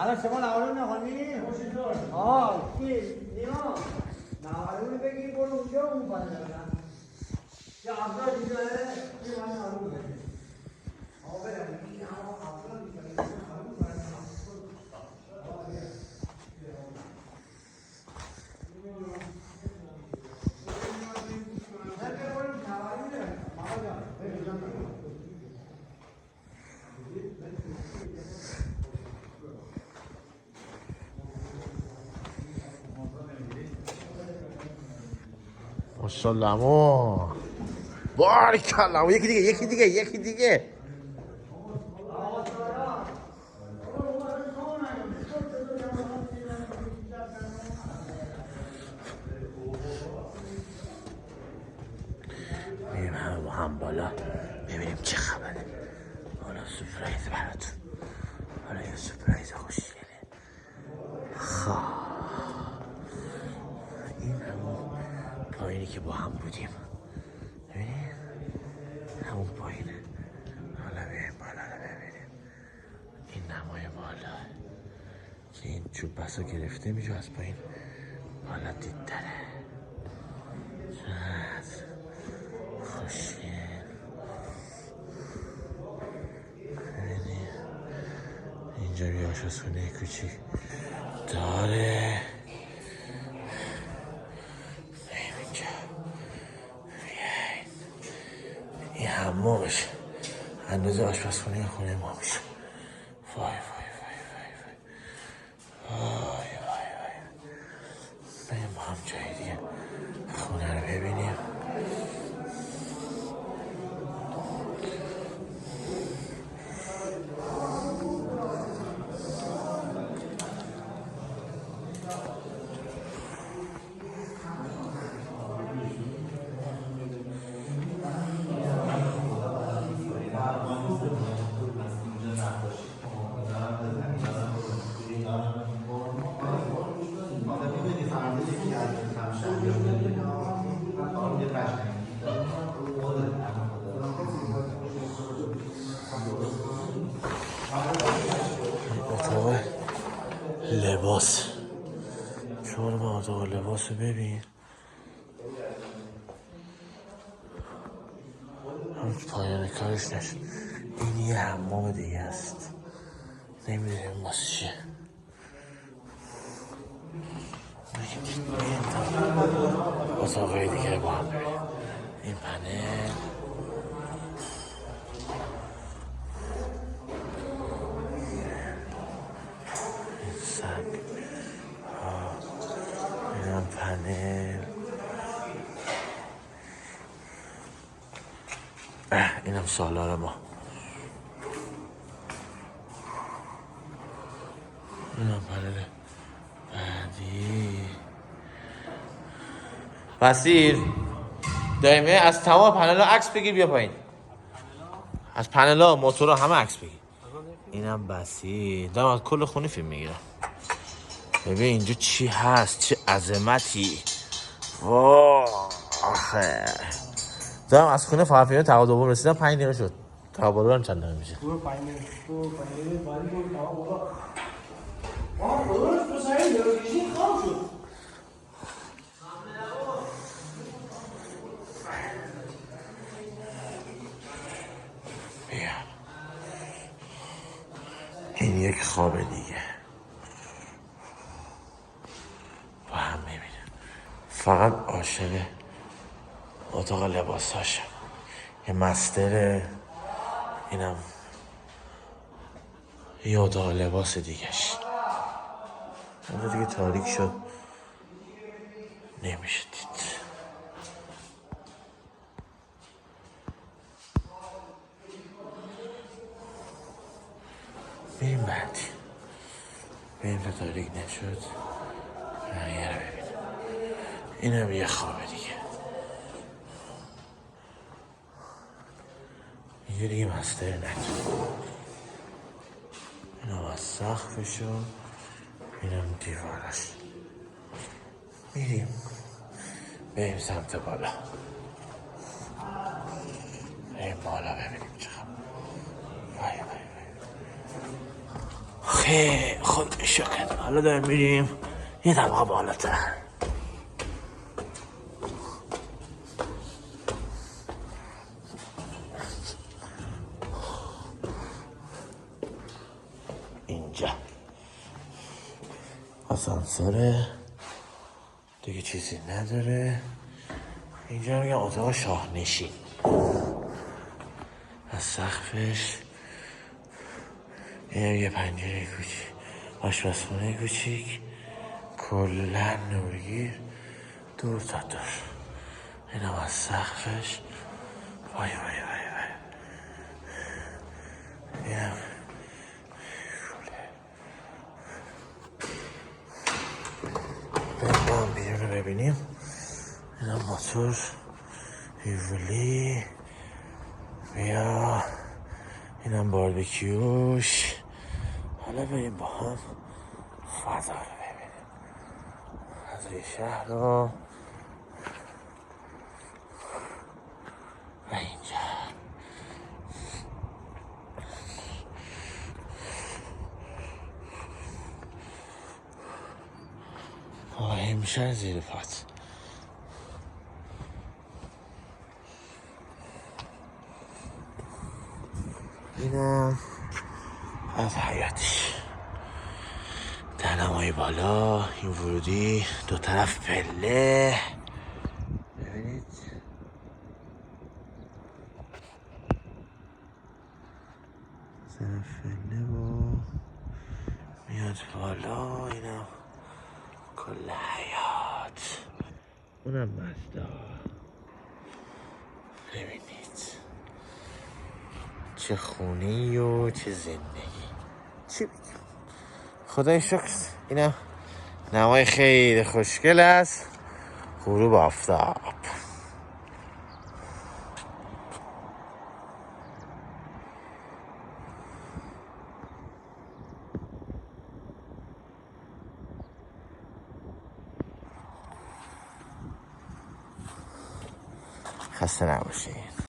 الان شما نهارو نخوانی؟ کی؟ نیما نهارو بگیر برو اونجا اون پایین برن یا افضل اینجا یه من نهارو بگیر برم این همه افضل میکنه نهارو برن ماشاءالله عمو بارکالله یکی دیگه میریم همه با هم بالا ببینیم چه خبره. حالا سورپرایز براتون، حالا یه سورپرایز خوشگله. این همون پایینی که با هم بودیم، ببینید همون پایینه. حالا بیاییم بالا رو ببینیم. این نمای بالا که این چوب بسا گرفته میشه از پایین بالا دید داره. خوشگل. ببینید اینجا یه آشپزخونه کوچیک داره. این حمامش اندازه آشپزخونه خونه ما میشه. وای بریم با هم جای دیگه خونه رو ببینیم. اتاق لباس، شما با اتاق لباس رو ببین. همون پایان کارش نشد. این یه حمام دیگه است، نمیدونیم واسه چیه. اتاقای دیگه با هم ببینیم. این پنل اینم پنل، اینم سالار ما، اینم پنل بعدی. بصیر دائمه از تمام پنل ها عکس بگیر بیا پایین. از پنل ها موتور ها همه عکس بگیر. اینم بصیر دارم از کل خونه فیلم میگیرم. ببین اینجا چی هست، چه عظمتی. واه آخه دارم از خونه فقط فیلم تقا دوم رسیدم 5 دقیقه شد. تا بالا هم چند دقیقه میشه. بیا این یک خواب دیگه با هم میبینیم. فقط عاشق اتاق لباساشم. یه مستره، اینم یه اتاق لباس دیگهش. اونجا دیگه تاریک شد نمیشه دید. بریم بعدی، بریم تا تاریک نشد بقیه رو ببینیم. اینم یه خوابه دیگه. اینجا دیگه مستر نتون. اینم از سقفشون، اینم دیوارش. میریم بریم سمت بالا، بریم بالا ببینیم چه خبر. وای وای وای خیلی خود شکر. حالا داریم میریم یه طبقه بالاتر. اینجا آسانسوره دیگه، چیزی نداره. اینجا میگم اتاق شاهنشین. از سقفش یه پنجره کوچیک، آشپزخونه کوچیک، کلا نورگیر دور تا دور. اینم از سقفش. وای وای وای وای. اینم بریم بیرون رو ببینیم. اینم موتور هیولی. بیا اینم باربیکیوش. حالا بریم با هم فضا رو ببینیم، فضای شهر رو. و اینجا میشه زیر پات. اینم از حیاتش. دهنمای بالا، این ورودی، دو طرف پله. ببینید طرف پله و میاد بالا. اینم کل حیات. اونم مزدا. ببینید چه خونی و چه زندگی. چی بگم، خدای شکر. اینم نمای خیلی خوشگل است. غروب آفتاب. خسته نباشید.